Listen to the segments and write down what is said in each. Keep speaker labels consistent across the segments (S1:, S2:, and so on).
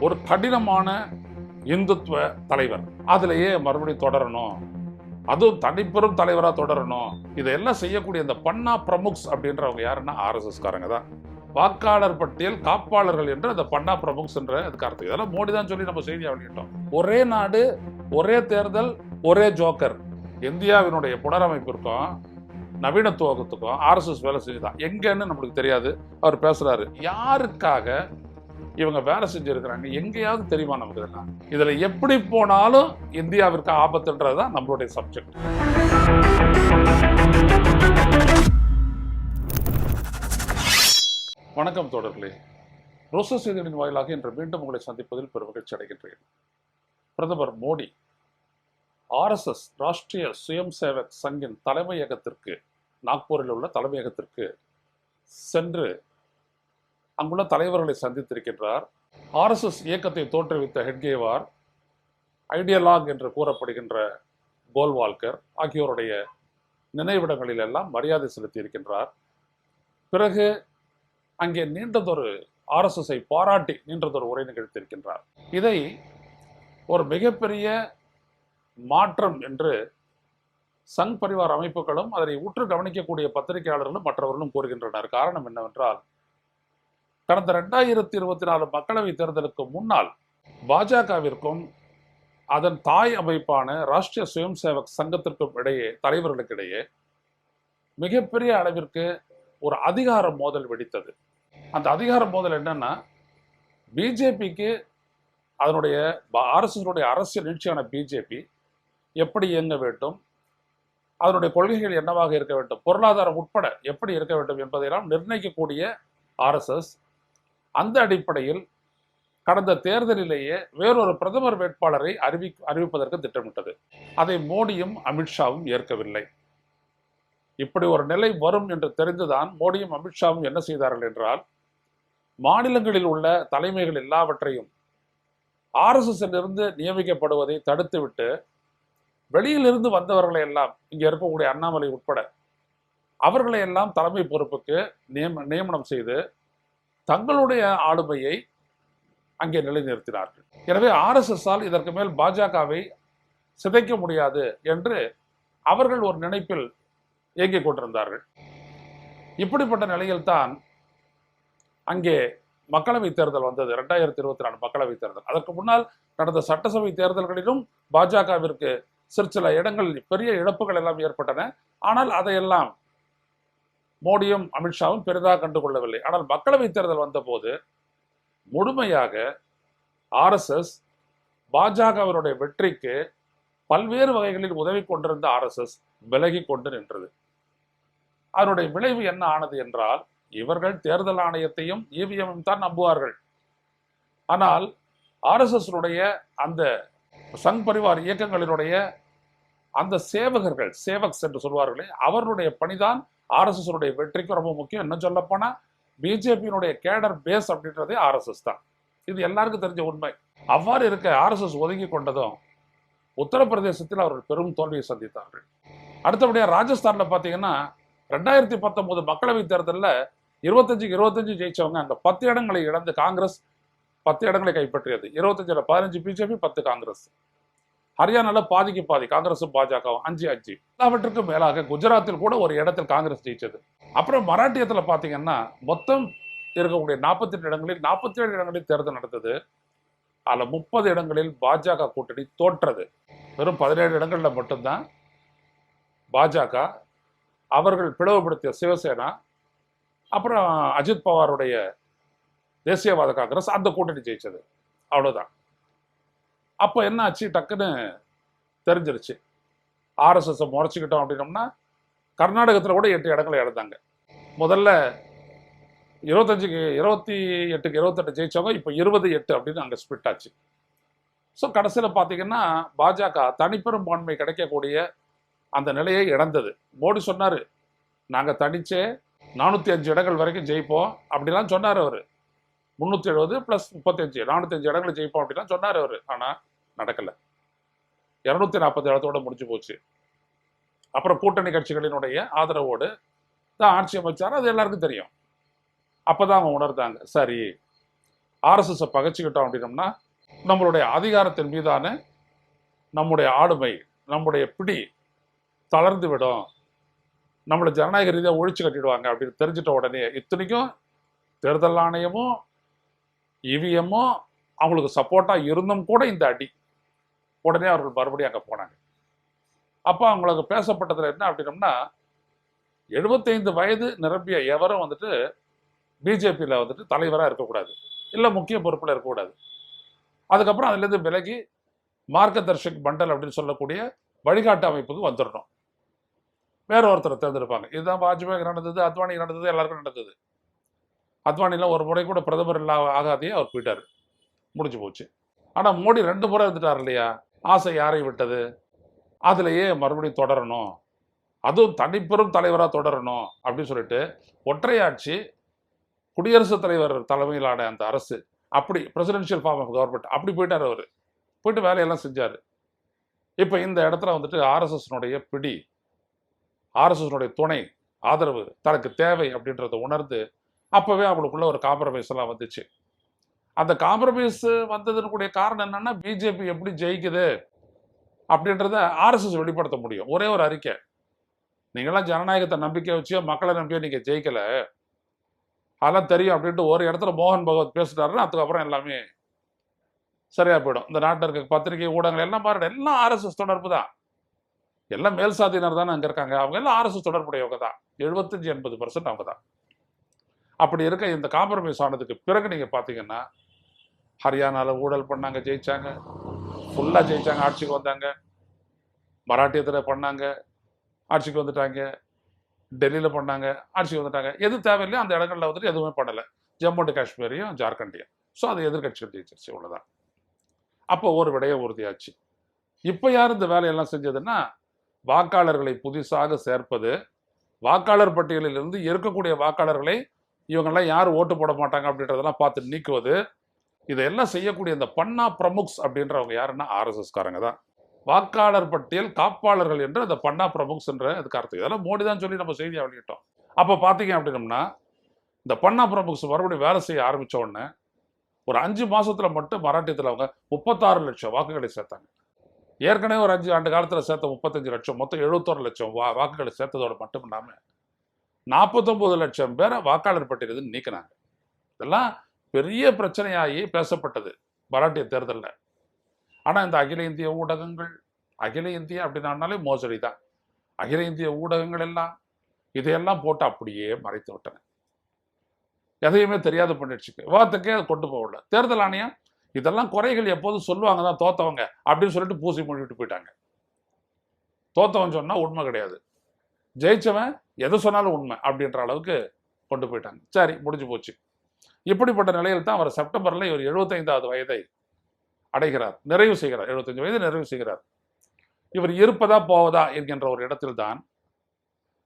S1: ஒரு கடினமான இந்துத்துவ தலைவர். அதுலேயே மறுபடியும் தொடரணும், அதுவும் தனிப்பெரும் தலைவராக தொடரணும். இதையெல்லாம் செய்யக்கூடிய இந்த பன்னா பிரமுக்ஸ் அப்படின்றவங்க யாருன்னா ஆர்எஸ்எஸ் காரங்க தான். வாக்காளர் பட்டியல் காப்பாளர்கள் என்று அந்த பன்னா பிரமுக்ஸ் என்ற அதுக்கு அர்த்தம். இதெல்லாம் மோடி தான் சொல்லி நம்ம செய்தியாக வெளியிட்டோம். ஒரே நாடு, ஒரே தேர்தல், ஒரே ஜோக்கர். இந்தியாவினுடைய புனரமைப்பிற்கும் நவீனத்துவத்துக்கும் ஆர்எஸ்எஸ் வேலை செஞ்சுதான். எங்கன்னு நம்மளுக்கு தெரியாது. அவர் பேசுறாரு. யாருக்காக இவங்க வேலை செஞ்சிருக்கிறாங்க எங்கேயாவது தெரியுமா நமக்கு? இதெல்லாம் இதுல எப்படி போனாலும் இந்தியாவிற்கு ஆபத்துன்றதுதான் நம்மளுடைய சப்ஜெக்ட். வணக்கம் தோழர்களே. ரோசோ செய்திகளின் வாயிலாக இன்று மீண்டும் உங்களை சந்திப்பதில் பெரும் மகிழ்ச்சி அடைகின்றேன். பிரதமர் மோடி ஆர்எஸ்எஸ் ராஷ்டிரிய சுயம் சேவக் சங்கின் தலைமையகத்திற்கு, நாக்பூரில் உள்ள தலைமையகத்திற்கு சென்று அங்குள்ள தலைவர்களை சந்தித்திருக்கின்றார். ஆர்எஸ்எஸ் இயக்கத்தை தோற்றுவித்த ஹெட்கேவார், ஐடியலாக் என்று கூறப்படுகின்ற கோல்வால்கர் ஆகியோருடைய நினைவிடங்களில் எல்லாம் மரியாதை செலுத்தியிருக்கின்றார். பிறகு அங்கே நீண்டதொரு ஆர்எஸ்எஸ்ஐ பாராட்டி நீண்டதொரு உரை நிகழ்த்தியிருக்கின்றார். இதை ஒரு மிகப்பெரிய மாற்றம் என்று சங் பரிவார் அமைப்புகளும் அதனை உற்று கவனிக்கக்கூடிய பத்திரிகையாளர்களும் மற்றவர்களும் கூறுகின்றனர். காரணம் என்னவென்றால், கடந்த 2024 மக்களவைத் தேர்தலுக்கு முன்னால் பாஜகவிற்கும் அதன் தாய் அமைப்பான ராஷ்டிரிய சுயம் சேவக் சங்கத்திற்கும் இடையே, தலைவர்களுக்கிடையே மிகப்பெரிய அளவிற்கு ஒரு அதிகார மோதல் வெடித்தது. அந்த அதிகார மோதல் என்னன்னா, பிஜேபிக்கு அதனுடைய ஆர்எஸ்எஸ் அரசியல் நீட்சியான பிஜேபி எப்படி இயங்க வேண்டும், அதனுடைய கொள்கைகள் என்னவாக இருக்க வேண்டும், பொருளாதாரம் உட்பட எப்படி இருக்க வேண்டும் என்பதையெல்லாம் நிர்ணயிக்கக்கூடிய ஆர்எஸ்எஸ் அந்த அடிப்படையில் கடந்த தேர்தலிலேயே வேறொரு பிரதமர் வேட்பாளரை அறிவிப்பதற்கு திட்டமிட்டது. அதை மோடியும் அமித்ஷாவும் ஏற்கவில்லை. இப்படி ஒரு நிலை வரும் என்று தெரிந்துதான் மோடியும் அமித்ஷாவும் என்ன செய்தார்கள் என்றால், மாநிலங்களில் உள்ள தலைமைகள் எல்லாவற்றையும் ஆர்எஸ்எஸ் இருந்து நியமிக்கப்படுவதை தடுத்துவிட்டு வெளியிலிருந்து வந்தவர்களை எல்லாம், இங்கே இருக்கக்கூடிய அண்ணாமலை உட்பட அவர்களை எல்லாம் தலைமை பொறுப்புக்கு நியமனம் செய்து தங்களுடைய ஆளுமையை அங்கே நிலைநிறுத்தினார்கள். எனவே ஆர்எஸ்எஸ்ஸால் இதற்கு மேல் பாஜகவை சிதைக்க முடியாது என்று அவர்கள் ஒரு நினைப்பில் இயங்கிக் கொண்டிருந்தார்கள். இப்படிப்பட்ட நிலையில்தான் அங்கே மக்களவைத் தேர்தல் வந்தது. 2024 மக்களவைத் தேர்தல். அதற்கு முன்னால் நடந்த சட்டசபை தேர்தல்களிலும் பாஜகவிற்கு சில இடங்களில் பெரிய இழப்புகள் எல்லாம் ஏற்பட்டன. ஆனால் அதையெல்லாம் மோடியும் அமித்ஷாவும் பெரிதாக கண்டுகொள்ளவில்லை. ஆனால் மக்களவைத் தேர்தல் வந்தபோது முழுமையாக ஆர்எஸ்எஸ் பாஜகவினுடைய வெற்றிக்கு பல்வேறு வகைகளில் உதவி கொண்டிருந்த ஆர்எஸ்எஸ் விலகி கொண்டு நின்றது. அதனுடைய விளைவு என்ன ஆனது என்றால், இவர்கள் தேர்தல் ஆணையத்தையும் இவிஎம்மையும் தான் நம்புவார்கள். ஆனால் ஆர்எஸ்எஸ் அந்த சங் பரிவார் இயக்கங்களினுடைய அந்த சேவகர்கள், சேவக்ஸ் என்று சொல்வார்களே, அவர்களுடைய பணிதான் ஆர்எஸ்எஸ் வெற்றிக்கு ரொம்ப முக்கியம். என்ன சொல்ல போனா, பிஜேபியினுடைய கேடர் பேஸ் அப்படின்றதே ஆர்எஸ்எஸ் தான். இது எல்லாருக்கும் தெரிஞ்ச உண்மை. அவ்வாறு இருக்க ஆர்எஸ்எஸ் ஒதுங்கி கொண்டதும் உத்தரப்பிரதேசத்தில் அவர்கள் பெரும் தோல்வியை சந்தித்தார்கள். அடுத்தபடியா ராஜஸ்தான்ல பாத்தீங்கன்னா 2019 மக்களவைத் தேர்தலில் 25-25 ஜெயிச்சவங்க அங்க 10 இடங்களை இழந்து காங்கிரஸ் 10 இடங்களை கைப்பற்றியது. 25ல் 15 பிஜேபி, 10 காங்கிரஸ். ஹரியானால பாதிக்கு பாதி, காங்கிரஸும் பாஜகவும் 5-5. எல்லாவற்றுக்கும் மேலாக குஜராத்தில் கூட ஒரு இடத்தில் காங்கிரஸ் ஜெயிச்சது. அப்புறம் மராட்டியத்தில் பார்த்தீங்கன்னா மொத்தம் இருக்கக்கூடிய 48 இடங்களில் 47 இடங்களில் தேர்தல் நடந்தது. அதில் 30 இடங்களில் பாஜக கூட்டணி தோற்றது. வெறும் 17 இடங்களில் மட்டும்தான் பாஜக, அவர்கள் பிளவுபடுத்திய சிவசேனா, அப்புறம் அஜித் பவாருடைய தேசியவாத காங்கிரஸ், அந்த கூட்டணி ஜெயிச்சது. அவ்வளோதான். அப்போ என்ன ஆச்சு, டக்குன்னு தெரிஞ்சிருச்சு, ஆர்எஸ்எஸ் முறைச்சிக்கிட்டோம் அப்படின்னோம்னா கர்நாடகத்தில் கூட 8 இடங்களை இழந்தாங்க. முதல்ல 25க்கு 28க்கு 28 ஜெயிச்சவங்க இப்போ 28 அப்படின்னு அங்கே ஸ்பிட் ஆச்சு. ஸோ கடைசியில் பார்த்தீங்கன்னா பாஜக தனிப்பெரும்பான்மை கிடைக்கக்கூடிய அந்த நிலையை இழந்தது. மோடி சொன்னார், நாங்கள் தனிச்சே 405 இடங்கள் வரைக்கும் ஜெயிப்போம் அப்படிலாம் சொன்னார் அவர். 370 + 35 405 இடங்களை ஜெயிப்போம் அப்படிலாம் சொன்னார் அவர். ஆனால் நடக்கலை. 240 இடத்தோட முடிஞ்சு போச்சு. அப்புறம் கூட்டணி கட்சிகளினுடைய ஆதரவோடு தான் ஆட்சி அமைச்சார். அது எல்லாருக்கும் தெரியும். அப்போதான் அவங்க உணர்ந்தாங்க, சரி ஆர்எஸ்எஸ் பகைச்சிக்கிட்டோம் அப்படின்னம்னா நம்மளுடைய அதிகாரத்தின் மீதான நம்முடைய ஆளுமை, நம்முடைய பிடி தளர்ந்து விடும், நம்மளை ஜனநாயக ரீதியாக ஒழிச்சு கட்டிடுவாங்க அப்படின்னு தெரிஞ்சிட்ட உடனே, இத்தனைக்கும் தேர்தல் ஆணையமும் இவிஎம்மும் அவங்களுக்கு சப்போர்ட்டா இருந்தும் கூட இந்த அடி, உடனே அவர்கள் மறுபடியும் அங்கே போனாங்க. அப்போ அவங்களுக்கு பேசப்பட்டதுல என்ன அப்படின்னம்னா, 75 வயது நிரம்பிய எவரும் வந்துட்டு பிஜேபியில் வந்துட்டு தலைவராக இருக்கக்கூடாது, இல்லை முக்கிய பொறுப்பில் இருக்கக்கூடாது. அதுக்கப்புறம் அதுலேருந்து விலகி மார்க்கதர்ஷக் மண்டல் அப்படின்னு சொல்லக்கூடிய வழிகாட்டு அமைப்புக்கு வந்துடணும். வேற ஒருத்தரை தேர்ந்தெடுப்பாங்க. இதுதான் வாஜ்பாய்க்கு நடந்தது, அத்வானிக்கு நடந்தது, எல்லாருக்கும் நடந்தது. அத்வானிலாம் ஒரு முறை கூட பிரதமர் ஆகாதே அவர் போயிட்டாரு, முடிஞ்சு போச்சு. ஆனால் மோடி 2 முறை இருந்துட்டார் இல்லையா? ஆசை யாரை விட்டது? அதுலேயே மறுபடியும் தொடரணும், அதுவும் தனிப்பெரும் தலைவராக தொடரணும் அப்படின்னு சொல்லிட்டு ஒற்றையாட்சி குடியரசுத் தலைவர் தலைமையிலான அந்த அரசு, அப்படி பிரசிடென்ஷியல் ஃபார்ம் ஆஃப் கவர்மெண்ட், அப்படி போயிட்டார் அவர். போயிட்டு வேலையெல்லாம் செஞ்சார். இப்போ இந்த இடத்துல வந்துட்டு ஆர்எஸ்எஸ்னுடைய பிடி, ஆர்எஸ்எஸ்னுடைய துணை ஆதரவு தனக்கு தேவை அப்படின்றத உணர்ந்து அப்போவே அவங்களுக்குள்ள ஒரு காம்ப்ரமைஸ் எல்லாம் வந்துச்சு. அந்த காம்ப்ரமைஸ் வந்ததுனுடைய காரணம் என்னன்னா, பிஜேபி எப்படி ஜெயிக்குது அப்படின்றத ஆர்எஸ்எஸ் வெளிப்படுத்த முடியும். ஒரே ஒரு அறிக்கை, நீங்களாம் ஜனநாயகத்தை நம்பிக்கை வச்சியோ மக்களை நம்பியோ நீங்கள் ஜெயிக்கல, அதெல்லாம் தெரியும் அப்படின்ட்டு ஒரு இடத்துல மோகன் பகவத் பேசிட்டாருன்னா அதுக்கப்புறம் எல்லாமே சரியா போயிடும். இந்த நாட்டில் இருக்க பத்திரிகை ஊடகங்கள் எல்லாம் பாருங்க, எல்லாம் ஆர்எஸ்எஸ் தொடர்பு தான். எல்லாம் மேல் சாதியினர் தானே அங்கே இருக்காங்க, அவங்க எல்லாம் ஆர்எஸ்எஸ் தொடர்புடையவங்க தான். 75-80% அவங்க தான். அப்படி இருக்க இந்த காம்ப்ரமைஸ் ஆனதுக்கு பிறகு நீங்கள் பார்த்தீங்கன்னா, ஹரியானாவில் ஊழல் பண்ணாங்க, ஜெயிச்சாங்க, ஃபுல்லாக ஜெயிச்சாங்க, ஆட்சிக்கு வந்தாங்க. மராட்டியத்தில் பண்ணாங்க, ஆட்சிக்கு வந்துட்டாங்க. டெல்லியில் பண்ணாங்க, ஆட்சிக்கு வந்துட்டாங்க. எது தேவையில்லையோ அந்த இடங்களில் வந்துட்டு எதுவுமே பண்ணலை. ஜம்மு அண்ட் காஷ்மீரையும் ஜார்க்கண்டையும். ஸோ அது எதிர்கட்சிகள் ஜெயிச்சிருச்சு, இவ்வளோதான். அப்போ ஒரு விடைய உறுதியாச்சு. இப்போ யார் இந்த வேலையெல்லாம் செஞ்சதுன்னா, வாக்காளர்களை புதுசாக சேர்ப்பது, வாக்காளர் பட்டியலில் இருந்து இருக்கக்கூடிய வாக்காளர்களை இவங்கெல்லாம் யார் ஓட்டு போட மாட்டாங்க அப்படின்றதெல்லாம் பார்த்து நீக்குவது, இதையெல்லாம் செய்யக்கூடிய இந்த பன்னா பிரமுக்ஸ் அப்படின்றவங்க யாருன்னா ஆர்எஸ்எஸ் காரங்க தான். வாக்காளர் பட்டியல் காப்பாளர்கள் என்று அந்த பன்னா பிரமுக்ஸ் என்ற அதுக்கு அர்த்தம். இதெல்லாம் மோடி தான் சொல்லி நம்ம செய்தியை வெளியிட்டோம். அப்போ பார்த்தீங்க அப்படின்னம்னா, இந்த பன்னா பிரமுக்ஸ் மறுபடியும் வேலை செய்ய ஆரம்பித்த உடனே ஒரு 5 மாசத்துல மட்டும் மராட்டியத்தில் அவங்க 36 லட்சம் வாக்குகளை சேர்த்தாங்க. ஏற்கனவே ஒரு 5 ஆண்டு காலத்தில் சேர்த்த 35 லட்சம், மொத்தம் 71 லட்சம் வாக்குகளை சேர்த்ததோடு மட்டும் இல்லாமல் 49 லட்சம் பேரை வாக்காளர் பட்டியலிருந்து நீக்கினாங்க. இதெல்லாம் பெரிய பிரச்சனையாகி பேசப்பட்டது மராட்டிய தேர்தலில். ஆனால் இந்த அகில இந்திய ஊடகங்கள், அகில இந்திய அப்படின்னாலே மோசடி தான், அகில இந்திய ஊடகங்கள் எல்லாம் இதையெல்லாம் போட்டு அப்படியே மறைத்து விட்டன. எதையுமே தெரியாது பண்ணிடுச்சு. விவாதத்துக்கே அதை கொண்டு போகல. தேர்தல் ஆணையம் இதெல்லாம் குறைகள் எப்போதும் சொல்லுவாங்க தான் தோத்தவங்க அப்படின்னு சொல்லிட்டு பூசி மூடிட்டு போயிட்டாங்க. தோத்தவன் சொன்னா உண்மை கிடையாது, ஜெயிச்சவன் எது சொன்னாலும் உண்மை அப்படின்ற அளவுக்கு கொண்டு போயிட்டாங்க. சரி, முடிஞ்சு போச்சு. இப்படிப்பட்ட நிலையில் தான் அவர் செப்டம்பர்ல இவர் 75வது வயதை அடைகிறார், நிறைவு செய்கிறார். 75 வயது நிறைவு செய்கிறார். இவர் இருப்பதா போவதா என்கின்ற ஒரு இடத்தில் தான்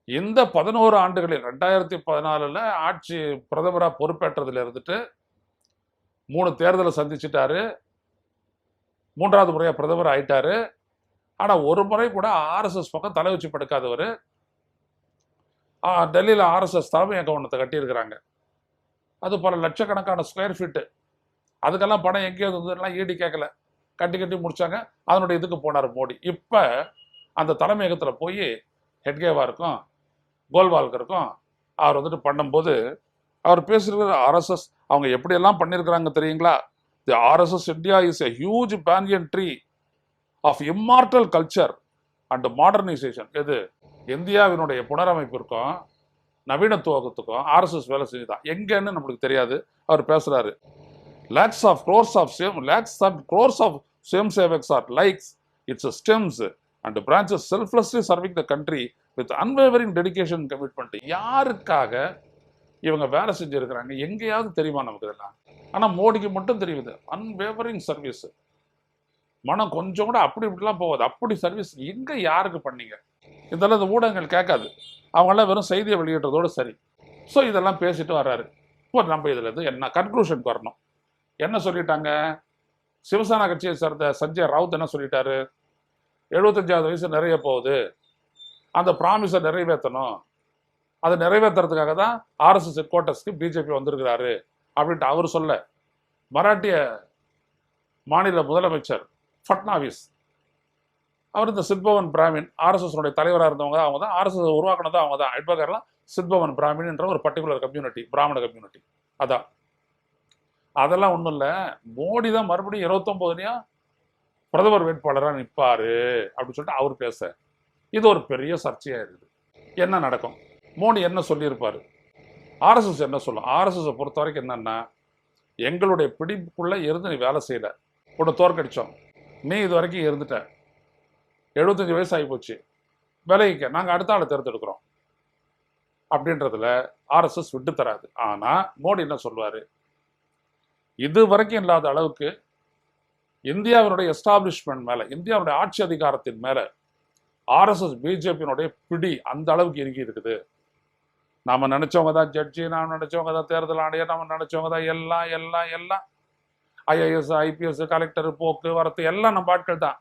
S1: இந்த 11 ஆண்டுகளில் 2014 ஆட்சி பிரதமராக பொறுப்பேற்றதுல இருந்துட்டு 3 தேர்தலை சந்திச்சுட்டாரு, 3வது முறையா பிரதமர் ஆயிட்டாரு. ஆனா ஒரு முறை கூட ஆர்எஸ்எஸ் பக்கம் தலை வச்சு படுக்காதவர். டெல்லியில் ஆர்எஸ்எஸ் தலைமை கவனத்தை கட்டியிருக்கிறாங்க. அது பல லட்சக்கணக்கான ஸ்கொயர் ஃபீட்டு. அதுக்கெல்லாம் பணம் எங்கேயோ இருந்ததுலாம் ஈடி கேட்கல, கட்டி கட்டி முடிச்சாங்க. அதனுடைய இதுக்கு போனார் மோடி. இப்போ அந்த தலைமையகத்தில் போய் ஹெட்கேவாருக்கும் கோல்வால்கருக்கும் அவர் வந்துட்டு பண்ணும்போது அவர் பேசுகிற ஆர்எஸ்எஸ் அவங்க எப்படியெல்லாம் பண்ணியிருக்கிறாங்க தெரியுங்களா? The RSS India is a huge banyan tree of immortal culture and modernisation. எது இந்தியாவினுடைய புனரமைப்பிற்கும் நவீனத்துவத்துக்கும் ஆர்எஸ்எஸ் வேலை செஞ்சுதான். எங்கன்னு நம்மளுக்கு தெரியாது. அவர் பேசுறாரு, lakhs of crores of swayamsevaks are likes its stems and branches selflessly serving the country with unwavering dedication and commitment. யாருக்காக இவங்க வேலை செஞ்சிருக்கிறாங்க எங்கேயாவது தெரியுமா நமக்கு இதெல்லாம்? ஆனால் மோடிக்கு மட்டும் தெரியுது. அன்வேவரிங் சர்வீஸ், மனம் கொஞ்சம் கூட அப்படி இப்படிலாம் போகாது. அப்படி சர்வீஸ் எங்க யாருக்கு பண்ணீங்க? இதெல்லாம் இந்த ஊடகங்கள் கேட்காது. அவங்கெல்லாம் வெறும் செய்தியை வெளியிடுறதோடு சரி. ஸோ இதெல்லாம் பேசிட்டு வர்றாரு. இப்போ நம்ம இதுல இருந்து என்ன கன்க்ளூஷனுக்கு வரணும்? என்ன சொல்லிட்டாங்க? சிவசேனா கட்சியை சேர்ந்த சஞ்சய் ரவுத் என்ன சொல்லிட்டாரு? 75வது வயசு நிறைய போகுது, அந்த ப்ராமிஸை நிறைவேற்றணும், அதை நிறைவேற்றுறதுக்காக தான் ஆர்எஸ்எஸ் ஹெட் குவார்ட்டர்ஸ்க்கு பிஜேபி வந்திருக்கிறாரு அப்படின்ட்டு அவர் சொல்ல, மராட்டிய மாநில முதலமைச்சர் ஃபட்னாவிஸ், அவர் இந்த சித்பவன் பிராமின் ஆர்எஸ்எஸ் தலைவராக இருந்தவங்க அவங்க தான், ஆர்எஸ்எஸ் உருவாக்கினது அவங்க தான். ஹெட்பகர்லாம் சித்பவன் பிராமின் என்ற ஒரு பர்டிகுலர் கம்யூனிட்டி, பிராமண கம்யூனிட்டி. அதான், அதெல்லாம் ஒன்றும் இல்லை. மோடி தான் மறுபடியும் 29 பிரதமர் வேட்பாளராக நிற்பாரு அப்படின்னு சொல்லிட்டு அவர் பேச இது ஒரு பெரிய சர்ச்சையாக இருக்குது. என்ன நடக்கும்? மோடி என்ன சொல்லியிருப்பாரு? ஆர்எஸ்எஸ் என்ன சொல்லும்? ஆர்எஸ்எஸை பொறுத்த வரைக்கும் என்னன்னா, எங்களுடைய பிடிப்புக்குள்ளே இருந்து நீ வேலை செய்யல, உன்னை தோற்கடிச்சோம், நீ இது வரைக்கும் இருந்துட்ட, 75 வயசு ஆகி போச்சு, விலகிக்க, நாங்கள் அடுத்த ஆளை தேர்ந்தெடுக்கிறோம் அப்படின்றதுல ஆர்எஸ்எஸ் விட்டு தராது. ஆனால் மோடி என்ன சொல்வார்? இது வரைக்கும் இல்லாத அளவுக்கு இந்தியாவினுடைய எஸ்டாப்ளிஷ்மெண்ட் மேலே, இந்தியாவுடைய ஆட்சி அதிகாரத்தின் மேலே ஆர்எஸ்எஸ் பிஜேபியினுடைய பிடி அந்த அளவுக்கு இறுகி இருக்குது. நாம நினைச்சவங்க தான் ஜட்ஜி, நாம் நினைச்சவங்க தான் தேர்தல் ஆணையர், நம்ம நினைச்சவங்க தான் எல்லாம் எல்லாம் எல்லாம் ஐஏஎஸ் ஐபிஎஸ் கலெக்டர் போக்குவரத்து எல்லாம் நம்ம ஆட்கள் தான்.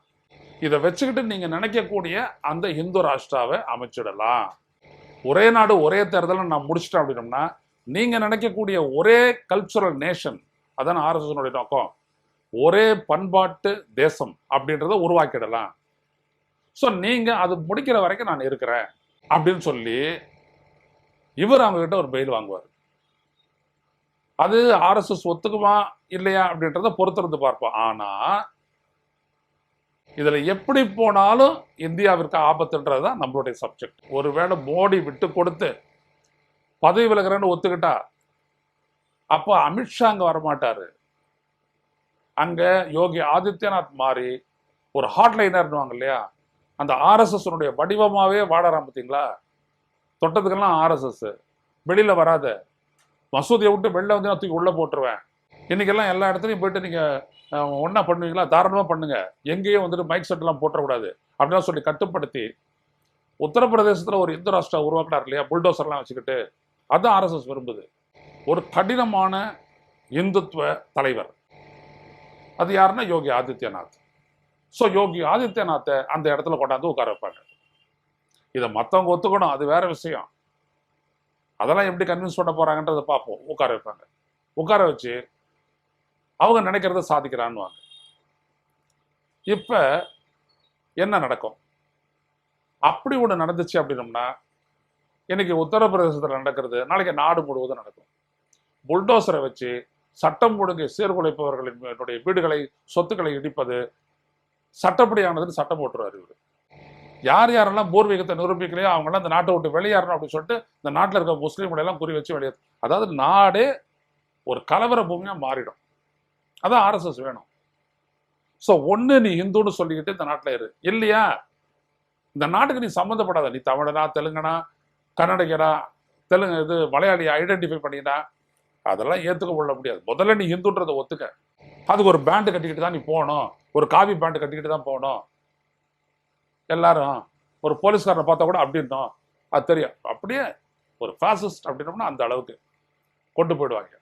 S1: இதை வச்சுக்கிட்டு நீங்க நினைக்கக்கூடிய அந்த இந்து ராஷ்டிராவை அமைச்சிடலாம், ஒரே நாடு ஒரே தேர்தலை நான் முடிச்சிட்டேன் அப்படின்னோம்னா, நீங்க நினைக்கக்கூடிய ஒரே கல்ச்சுரல் நேஷன், அதான் ஆர்எஸ்எஸ் நோக்கம், ஒரே பண்பாட்டு தேசம் அப்படின்றத உருவாக்கிடலாம். ஸோ நீங்க அது முடிக்கிற வரைக்கும் நான் இருக்கிறேன் அப்படின்னு சொல்லி இவர் அவங்க கிட்ட ஒரு பெயில் வாங்குவார். அது ஆர்எஸ்எஸ் ஒத்துக்குமா இல்லையா அப்படின்றத பொறுத்திருந்து பார்ப்போம். ஆனா இதுல எப்படி போனாலும் இந்தியாவிற்கு ஆபத்துன்றதுதான் நம்மளுடைய சப்ஜெக்ட். ஒருவேளை மோடி விட்டு கொடுத்து பதவி விலகிறேன்னு ஒத்துக்கிட்டா அப்போ அமித்ஷா அங்க வரமாட்டாரு. அங்க யோகி ஆதித்யநாத் மாதிரி ஒரு ஹாட்லைனர்னுவாங்க இல்லையா, அந்த ஆர்எஸ்எஸ் வடிவமாவே வாழறான் பார்த்தீங்களா, தொட்டதுக்கெல்லாம் ஆர்எஸ்எஸ், வெளியில வராத, மசூதியை விட்டு வெளில வந்து நான் தூக்கி உள்ள போட்டுருவேன், இன்னைக்கெல்லாம் எல்லா இடத்துலையும் போயிட்டு நீங்க ஒன்னா பண்ணுவீங்களா, தாராளமா பண்ணுங்க, எங்கேயும் வந்துட்டு மைக் செட் எல்லாம் போட்டக்கூடாது அப்படிலாம் சொல்லி கட்டுப்படுத்தி உத்தரப்பிரதேசத்துல ஒரு இந்து ராஷ்டிரா உருவாக்கினார் இல்லையா, புல்டோசர்லாம் வச்சுக்கிட்டு, அதுதான் ஆர்எஸ்எஸ் விரும்புது. ஒரு கடினமான இந்துத்துவ தலைவர் அது யாருன்னா யோகி ஆதித்யநாத். ஸோ யோகி ஆதித்யநாத்தை அந்த இடத்துல கொண்டாந்து உட்கார வைப்பாங்க. இதை மற்றவங்க ஒத்துக்கணும், அது வேற விஷயம். அதெல்லாம் எப்படி கன்வின்ஸ் பண்ண போறாங்கன்றதை பார்ப்போம். உட்கார வைப்பாங்க, உட்கார வச்சு அவங்க நினைக்கிறத சாதிக்கிறான்னுவாங்க. இப்ப என்ன நடக்கும்? அப்படி ஒன்று நடந்துச்சு அப்படின்னோம்னா, இன்னைக்கு உத்தரப்பிரதேசத்தில் நடக்கிறது நாளைக்கு நாடு முழுவதும் நடக்கும். புல்டோசரை வச்சு சட்டம் ஒழுங்கை சீர்குலைப்பவர்களின் வீடுகளை சொத்துக்களை இடிப்பது சட்டப்படியானதுன்னு சட்டம் போட்டுருவார் இவர். யார் யாரெல்லாம் பூர்வீகத்தை நிரூபிக்கலையோ அவங்களாம் இந்த நாட்டை விட்டு வெளியேறணும் அப்படின்னு சொல்லிட்டு இந்த நாட்டில் இருக்க முஸ்லீம்களை எல்லாம் குறி வச்சு வெளியே, அதாவது நாடே ஒரு கலவர பூமியா மாறிடும். அதான் ஆர்எஸ்எஸ் வேணும். ஸோ ஒன்று நீ இந்துன்னு சொல்லிக்கிட்டு இந்த நாட்டில் இரு, இல்லையா இந்த நாட்டுக்கு நீ சம்மந்தப்படாத, நீ தமிழனா தெலுங்கனா கன்னடிகரா தெலுங்கு இது மலையாளியை ஐடென்டிஃபை பண்ணினா அதெல்லாம் ஏற்றுக்க கொள்ள முடியாது. முதல்ல நீ இந்துன்றதை ஒத்துக்க. அதுக்கு ஒரு பேண்டு கட்டிக்கிட்டு தான் நீ போகணும், ஒரு காவி பேண்ட் கட்டிக்கிட்டு தான் போகணும். எல்லாரும் ஒரு போலீஸ்காரனை பார்த்தா கூட அப்படின்னும் அது தெரியும். அப்படியே ஒரு ஃபாசிஸ்ட் அப்படின்னோம்னா அந்த அளவுக்கு கொண்டு போயிடுவாங்க,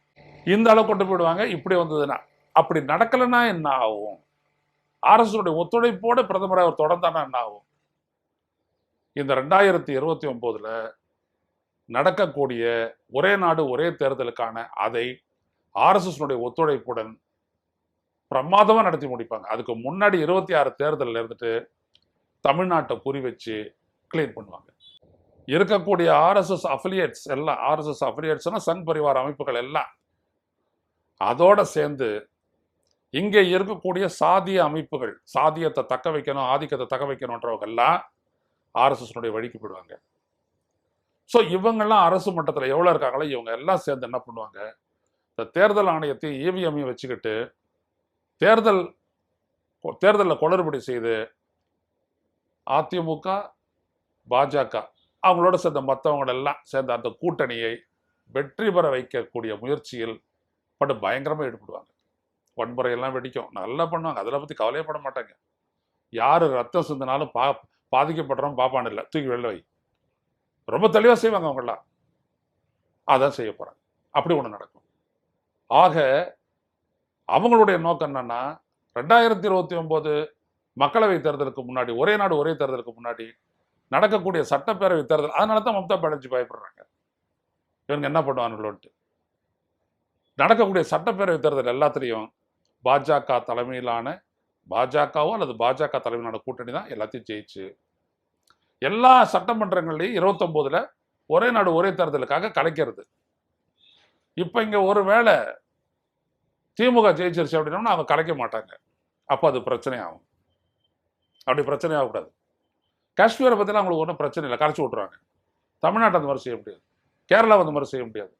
S1: இந்த அளவுக்கு கொண்டு போயிடுவாங்க. இப்படி வந்ததுன்னா, அப்படி நடக்கலைன்னா என்ன ஆகும்? ஆர்எஸ்எஸ் ஒத்துழைப்போட பிரதமராக அவர் தொடர்ந்தானா என்ன ஆகும்? இந்த 2029 நடக்கக்கூடிய ஒரே நாடு ஒரே தேர்தலுக்கான அதை ஆர்எஸ்எஸ் ஒத்துழைப்புடன் பிரமாதமா நடத்தி முடிப்பாங்க. அதுக்கு முன்னாடி 26 தேர்தலில் இருந்துட்டு தமிழ்நாட்டை குறி வச்சு கிளீன் பண்ணுவாங்க. இருக்கக்கூடிய ஆர்எஸ்எஸ் அஃபிலியேட்ஸ் எல்லாம், ஆர்எஸ்எஸ் அஃபிலியேட்ஸ்னா சங் பரிவார அமைப்புகள் எல்லாம் அதோட சேர்ந்து இங்கே இருக்கக்கூடிய சாதிய அமைப்புகள், சாதியத்தை தக்க வைக்கணும், ஆதிக்கத்தை தக்க வைக்கணுன்றவங்க எல்லாம் ஆர்எஸ்எஸ் வழிக்கு போயிடுவாங்க. ஸோ இவங்கெல்லாம் அரசு மட்டத்தில் எவ்வளோ இருக்காங்களோ இவங்க எல்லாம் சேர்ந்து என்ன பண்ணுவாங்க, இந்த தேர்தல் ஆணையத்தை இவிஎம்ஐ வச்சுக்கிட்டு தேர்தலில் குளறுபடி செய்து அதிமுக பாஜக அவங்களோட சேர்ந்த மற்றவங்களெல்லாம் சேர்ந்த அந்த கூட்டணியை வெற்றி பெற வைக்கக்கூடிய முயற்சியில் பட்டு பயங்கரமாக ஈடுபடுவாங்க. வன்முறையெல்லாம் வெடிக்கும், நல்லா பண்ணுவாங்க, அதில் பற்றி கவலையே பட மாட்டாங்க. யார் ரத்தம் சிந்தினாலும் பாதிக்கப்படுறோம் பாப்பான் இல்லை, தூக்கி வெளில வை, ரொம்ப தெளிவாக செய்வாங்க அவங்களாம். அதான் செய்ய போகிறாங்க. அப்படி ஒன்று நடக்கும். ஆக அவங்களுடைய நோக்கம் என்னன்னா, 2029 மக்களவை தேர்தலுக்கு முன்னாடி, ஒரே நாடு ஒரே தேர்தலுக்கு முன்னாடி நடக்கக்கூடிய சட்டப்பேரவை தேர்தல், அதனால தான் மம்தா பானர்ஜி பயப்படுறாங்க இவங்க என்ன பண்ணுவாங்களோன்ட்டு. நடக்கக்கூடிய சட்டப்பேரவை தேர்தல் எல்லாத்துலேயும் பாஜக தலைமையிலான பாஜகவோ அல்லது பாஜக தலைமையிலான கூட்டணி தான் எல்லாத்தையும் ஜெயிச்சு எல்லா சட்டமன்றங்கள்லையும் 29ல் ஒரே நாடு ஒரே தேர்தலுக்காக கலைக்கிறது. இப்போ இங்கே ஒருவேளை திமுக ஜெயிச்சிருச்சு அப்படின்னா அவங்க கலைக்க மாட்டாங்க. அப்போ அது பிரச்சனை ஆகும். அப்படி பிரச்சனை ஆகக்கூடாது. காஷ்மீரை பற்றிலாம் அவங்களுக்கு ஒன்றும் பிரச்சனை இல்லை, கலைச்சி விட்ருவாங்க. தமிழ்நாட்டை அந்த மாதிரி செய்ய முடியாது, கேரளா அந்த மாதிரி செய்ய முடியாது,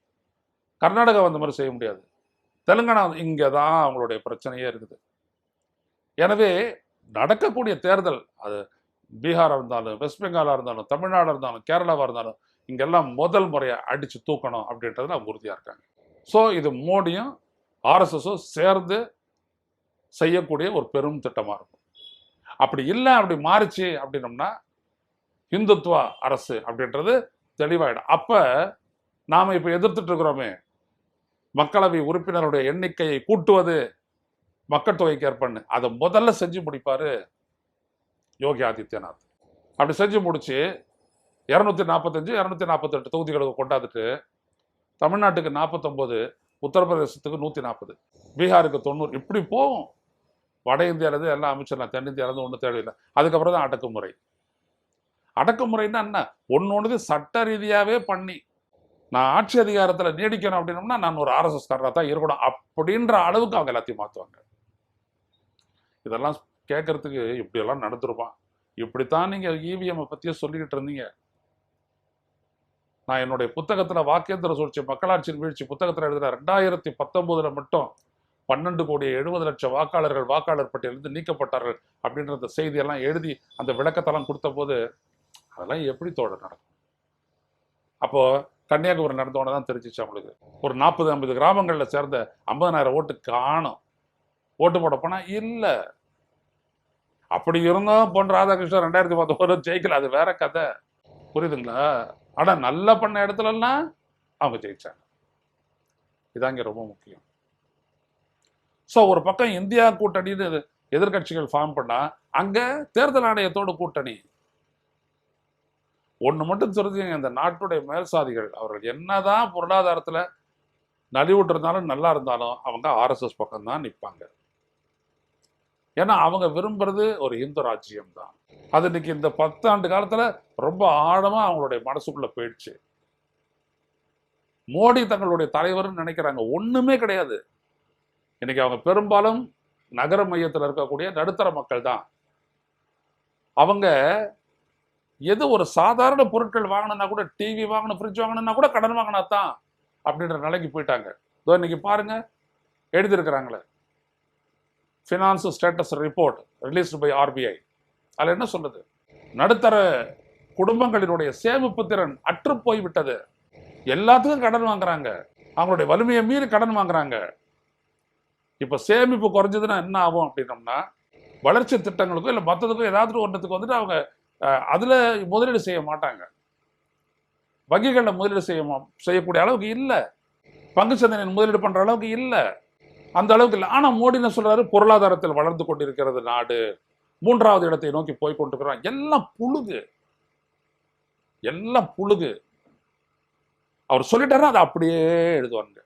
S1: கர்நாடகா அந்த மாதிரி செய்ய முடியாது, தெலுங்கானா இங்கே தான் அவங்களுடைய பிரச்சனையே இருக்குது. எனவே நடக்கக்கூடிய தேர்தல் அது பீகாராக இருந்தாலும், வெஸ்ட் பெங்காலாக இருந்தாலும், தமிழ்நாடாக இருந்தாலும், கேரளாவாக இருந்தாலும், இங்கெல்லாம் முதல் முறையை அடித்து தூக்கணும் அப்படின்றதுல அவங்க உறுதியாக இருக்காங்க. ஸோ இது மோடியும் ஆர்எஸ்எஸும் சேர்ந்து செய்யக்கூடிய ஒரு பெரும் திட்டமாக இருக்கும். அப்படி இல்லை, அப்படி மாறிச்சு அப்படின்னோம்னா இந்துத்துவ அரசு அப்படின்றது தெளிவாயிடும். அப்போ நாம் இப்போ எதிர்த்துட்டு இருக்கிறோமே, மக்களவை உறுப்பினருடைய எண்ணிக்கையை கூட்டுவது மக்கள் தொகைக்கு ஏற்பண்ணு, அதை முதல்ல செஞ்சு முடிப்பாரு யோகி ஆதித்யநாத். அப்படி செஞ்சு முடிச்சு 245 248 தொகுதிகளுக்கு கொண்டாந்துட்டு தமிழ்நாட்டுக்கு 49, உத்தரப்பிரதேசத்துக்கு 140, பீகாருக்கு 90, இப்படி போகும். வட இந்தியாவிலேருந்து எல்லாம் அமைச்சிடலாம், தென்னிந்தியாவிலேருந்து ஒன்றும் தேவையில்லை. அதுக்கப்புறம் தான் அடக்குமுறை. அடக்குமுறைன்னா என்ன? ஒன்று சட்ட ரீதியாகவே பண்ணி நான் ஆட்சி அதிகாரத்தில் நீடிக்கணும் அப்படின்னோம்னா நான் ஒரு ஆர்எஸ்எஸ் காரராக தான் இருக்கணும் அப்படின்ற அளவுக்கு அவங்க எல்லாத்தையும் மாற்றுவாங்க. இதெல்லாம் கேட்கறதுக்கு இப்படியெல்லாம் நடந்துருப்பான். இப்படித்தான் நீங்கள் இவிஎம்ஐ பற்றியே சொல்லிக்கிட்டு இருந்தீங்க. நான் என்னுடைய புத்தகத்தில் வாக்கேந்திர சூழ்ச்சி மக்களாட்சியின் வீழ்ச்சி புத்தகத்தில் எழுதுகிற 2019 மட்டும் 12,70,00,000 வாக்காளர்கள் வாக்காளர் பட்டியலிருந்து நீக்கப்பட்டார்கள் அப்படின்ற செய்தியெல்லாம் எழுதி அந்த விளக்கத்தெல்லாம் கொடுத்த போது அதெல்லாம் எப்படி நடக்கும்? அப்போ கன்னியாகுமரி நடந்தோட தான் தெரிஞ்சிச்சு அவங்களுக்கு. ஒரு 40-50 கிராமங்களில் சேர்ந்த 50,000 ஓட்டு காணும். ஓட்டு போட போனா இல்லை. அப்படி இருந்தோம் பொன் ராதாகிருஷ்ணன் 2019 ஜெயிக்கல, அது வேற கதை. புரியுதுங்களா? ஆனால் நல்லா பண்ண இடத்துலலாம் அவங்க ஜெயிச்சாங்க. இதாங்க ரொம்ப முக்கியம். ஸோ ஒரு பக்கம் இந்தியா கூட்டணின்னு எதிர்கட்சிகள் ஃபார்ம் பண்ணா அங்க தேர்தல் ஆணையத்தோட கூட்டணி. ஒன்று மட்டும் தெரிஞ்சுங்க, இந்த நாட்டுடைய மேல்சாதிகள் அவர்கள் என்னதான் பொருளாதாரத்தில் நலிவுட்டு இருந்தாலும் நல்லா இருந்தாலும் அவங்க ஆர்எஸ்எஸ் பக்கம் தான் நிற்பாங்க. ஏன்னா அவங்க விரும்புறது ஒரு இந்து ராஜ்யம் தான். அது இன்னைக்கு இந்த 10 ஆண்டு காலத்தில் ரொம்ப ஆழமாக அவங்களுடைய மனசுக்குள்ள போயிடுச்சு. மோடி தங்களுடைய தலைவர்னு நினைக்கிறாங்க, ஒன்றுமே கிடையாது. இன்னைக்கு அவங்க பெரும்பாலும் நகர மையத்தில் இருக்கக்கூடிய நடுத்தர மக்கள் தான். அவங்க எது ஒரு சாதாரண பொருட்கள் வாங்கினா கூட, டிவி வாங்கணும், ஃப்ரிட்ஜ் வாங்கணும்னா கூட கடன் வாங்கினா தான் அப்படின்ற நிலைக்கு போயிட்டாங்க. இதோ இன்னைக்கு பாருங்க, எழுதியிருக்கிறாங்களே finance status report released by RBI. அதில் என்ன சொல்லுது? நடுத்தர குடும்பங்களினுடைய சேமிப்பு திறன் அற்று போய்விட்டது. எல்லாத்துக்கும் கடன் வாங்குறாங்க, அவங்களுடைய வலிமையை மீறி கடன் வாங்குறாங்க. இப்போ சேமிப்பு குறைஞ்சதுன்னா என்ன ஆகும் அப்படின்னோம்னா, வளர்ச்சி திட்டங்களுக்கும் இல்லை மற்றதுக்கும் ஏதாவது ஒன்றத்துக்கு வந்துட்டு அவங்க அதில் முதலீடு செய்ய மாட்டாங்க. வங்கிகளில் முதலீடு செய்யக்கூடிய அளவுக்கு இல்லை, பங்கு சந்தையின் முதலீடு பண்ணுற அளவுக்கு இல்லை, அந்த அளவுக்கு இல்லை. ஆனால் மோடி என்ன சொல்றாரு? பொருளாதாரத்தில் வளர்ந்து கொண்டிருக்கிறது நாடு, 3வது இடத்தை நோக்கி போய் கொண்டிருக்கிறோம். எல்லாம் புழுகு, எல்லாம் புழுகு. அவர் சொல்லிட்டாரு, அதை அப்படியே எழுதுவாங்க.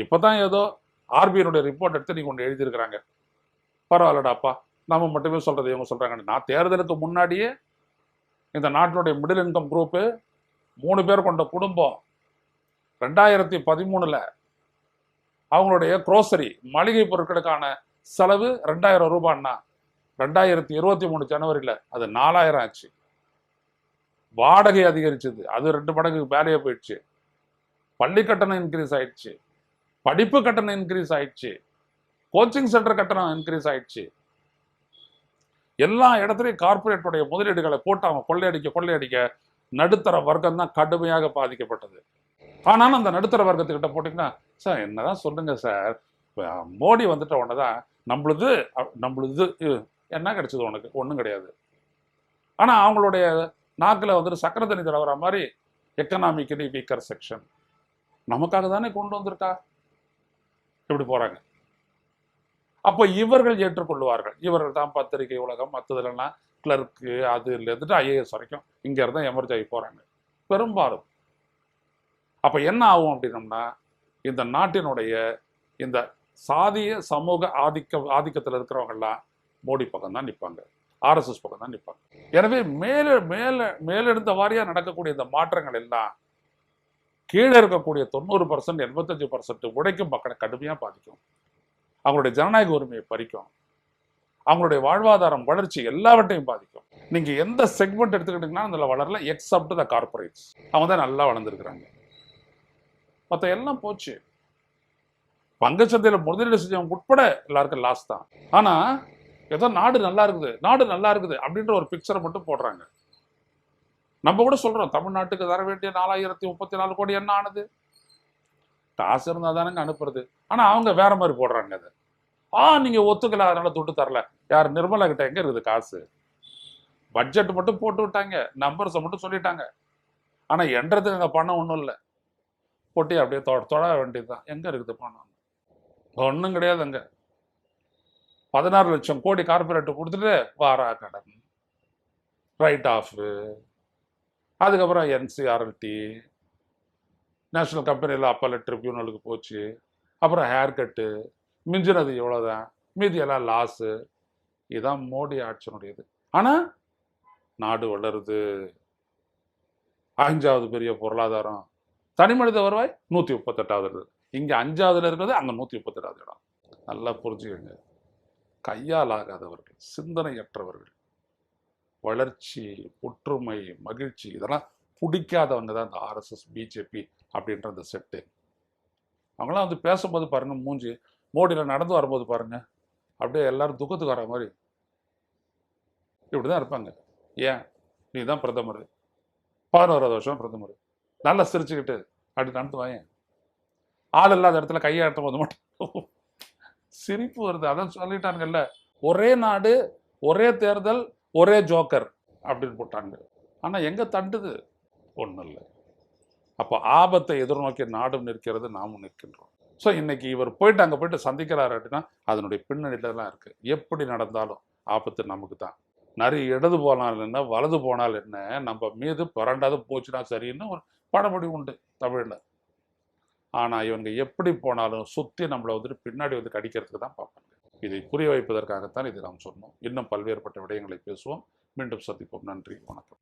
S1: இப்போதான் ஏதோ ஆர்பிஐனுடைய ரிப்போர்ட் எடுத்து நீங்க ஒன்று எழுதியிருக்கிறாங்க. பரவாயில்லடாப்பா, நம்ம மட்டுமே சொல்றது இவங்க சொல்றாங்க. நான் தேர்தலுக்கு முன்னாடியே இந்த நாட்டினுடைய மிடில் இன்கம் குரூப்பு 3 பேர் கொண்ட குடும்பம் 2013 அவங்களுடைய குரோசரி மளிகை பொருட்களுக்கான செலவு 2000 ரூபாய்னா 2023 ஜனவரியில் அது 4000 ஆச்சு. வாடகை அதிகரிச்சது, அது 2 மடங்கு வேலையை போயிடுச்சு. பள்ளி கட்டணம் இன்க்ரீஸ் ஆயிடுச்சு, படிப்பு கட்டணம் இன்க்ரீஸ் ஆயிடுச்சு, கோச்சிங் சென்டர் கட்டணம் இன்க்ரீஸ் ஆயிடுச்சு. எல்லா இடத்துலையும் கார்பரேட்டுடைய முதலீடுகளை போட்டு அவங்க கொள்ளையடிக்க நடுத்தர வர்க்கம் தான் கடுமையாக பாதிக்கப்பட்டது. ஆனாலும் அந்த நடுத்தர வர்க்கத்துக்கிட்ட போட்டிங்கன்னா, சார் என்னதான் சொல்லுங்க சார், மோடி வந்துட்ட உடனே தான் நம்மளுது என்ன கிடைச்சது உனக்கு? ஒன்றும் கிடையாது. ஆனால் அவங்களுடைய நாக்கில் வந்துட்டு சக்கரை தண்ணி தடவுற மாதிரி எக்கனாமிக்கலி வீக்கர் செக்ஷன் நமக்காக தானே கொண்டு வந்திருக்கா, இப்படி போறாங்க. அப்போ இவர்கள் ஏற்றுக்கொள்வார்கள். இவர்கள் தான் பத்திரிகை உலகம், மற்றதுலாம் கிளர்க்கு, அது இருந்துட்டு ஐஏஎஸ் வரைக்கும் இங்க இருந்தா எமர்ஜ் ஆகி போறாங்க பெரும்பாலும். அப்ப என்ன ஆகும் அப்படின்னம்னா, இந்த நாட்டினுடைய இந்த சாதிய சமூக ஆதிக்கத்தில் இருக்கிறவங்கெல்லாம் மோடி பக்கம் தான் நிற்பாங்க, ஆர்எஸ்எஸ் பக்கம் தான் நிற்பாங்க. எனவே மேலெடுத்த வாரியா நடக்கக்கூடிய இந்த மாற்றங்கள் எல்லாம் கீழே இருக்கக்கூடிய 90% 85% உழைக்கும் மக்களை கடுமையாக பாதிக்கும். அவங்களுடைய ஜனநாயக உரிமையை பறிக்கும், அவங்களுடைய வாழ்வாதாரம் வளர்ச்சி எல்லாவற்றையும் பாதிக்கும். நீங்க எந்த செக்மெண்ட் எடுத்துக்கிட்டீங்கன்னா அதில் வளரல, எக்ஸப்ட் த கார்பரேட்ஸ். அவங்க தான் நல்லா வளர்ந்துருக்கிறாங்க. மற்ற எல்லாம் போச்சு. பங்குச்சந்தையில் முதலீடு செஞ்சவங்க உட்பட எல்லாருக்கும் லாஸ் தான். ஆனா ஏதோ நாடு நல்லா இருக்குது அப்படின்ற ஒரு பிக்சரை மட்டும் போடுறாங்க. நம்ம கூட சொல்றோம், தமிழ்நாட்டுக்கு தர வேண்டிய 4034 கோடி என்ன ஆனது? காசு இருந்தா தானங்க அனுப்புறது. ஆனா அவங்க வேற மாதிரி போடுறாங்க அதை. நீங்க ஒத்துக்கல, அதனால துட்டு தரல. யார்? நிர்மலா கிட்ட எங்க இருக்குது காசு? பட்ஜெட் மட்டும் போட்டு விட்டாங்க, நம்பர்ஸை மட்டும் சொல்லிட்டாங்க. ஆனா என்றதுக்கு அங்க பணம் ஒன்றும் இல்லை. போட்டி அப்படியே தொட வேண்டியதுதான். எங்க இருக்குது பணம்? ஒன்றும் கிடையாது. அங்க 16 லட்சம் கோடி கார்பரேட் கொடுத்துட்டு வாரா கடன், ரைட் ஆஃப், அதுக்கப்புறம் என்சிஆர்எல்டி, நேஷனல் கம்பெனியில் அப்பல ட்ரிபியூனலுக்கு போச்சு, அப்புறம் ஹேர் கட்டு, மிஞ்சினது இவ்வளோதான், மீதி எல்லாம் லாஸு. இதுதான் மோடி ஆட்சியினுடையது. ஆனால் நாடு வளருது, 5வது பெரிய பொருளாதாரம், தனி மனித வருவாய் 138வது. இங்கே 5வதுல இருக்கிறது, அங்கே 138வது இடம். நல்லா புரிஞ்சுக்கங்க. கையால் ஆகாதவர்கள், சிந்தனையற்றவர்கள், வளர்ச்சி, ஒற்றுமை, மகிழ்ச்சி இதெல்லாம் பிடிக்காதவங்க தான் இந்த ஆர்எஸ்எஸ், பிஜேபி அப்படின்ற அந்த செட்டு. அவங்களாம் வந்து பேசும்போது பாருங்க, மூஞ்சி மோடியில் நடந்து வரும்போது பாருங்க, அப்படியே எல்லாரும் துக்கத்துக்கு வர மாதிரி இப்படிதான் இருப்பாங்க. ஏன்? நீ தான் பிரதமர், 11வது வருஷம் பிரதமர், நல்லா சிரிச்சுக்கிட்டு அப்படி நடந்து வாங்க. ஆள் இல்லாத இடத்துல கையாட்டும் போது மட்டும் சிரிப்பு வருது. அதான் சொல்லிட்டானுங்கல்ல, ஒரே நாடு, ஒரே தேர்தல், ஒரே ஜோக்கர் அப்படின்னு போட்டாங்க. ஆனா எங்க தண்டுது? ஒன்றும் இல்லை. அப்போ ஆபத்தை எதிர்நோக்கி நாடும் நிற்கிறது, நாமும் நிற்கின்றோம். ஸோ இன்னைக்கு இவர் போயிட்டு அங்கே போயிட்டு சந்திக்கிறாரு அப்படின்னா அதனுடைய பின்னணியிலாம் இருக்கு. எப்படி நடந்தாலும் ஆபத்து நமக்கு தான். நிறைய இடது போனால் என்ன, வலது போனால் என்ன, நம்ம மீது புரண்டாது போச்சுன்னா சரின்னு ஒரு பழமொழி உண்டு தமிழில். ஆனால் இவங்க எப்படி போனாலும் சுற்றி நம்மளை வந்துட்டு பின்னாடி வந்து கடிக்கிறதுக்கு தான் பார்ப்பாங்க. இதை புரிய வைப்பதற்காகத்தான் இதை நாம் சொன்னோம். இன்னும் பல்வேறுபட்ட விடயங்களை பேசுவோம். மீண்டும் சந்திப்போம். நன்றி, வணக்கம்.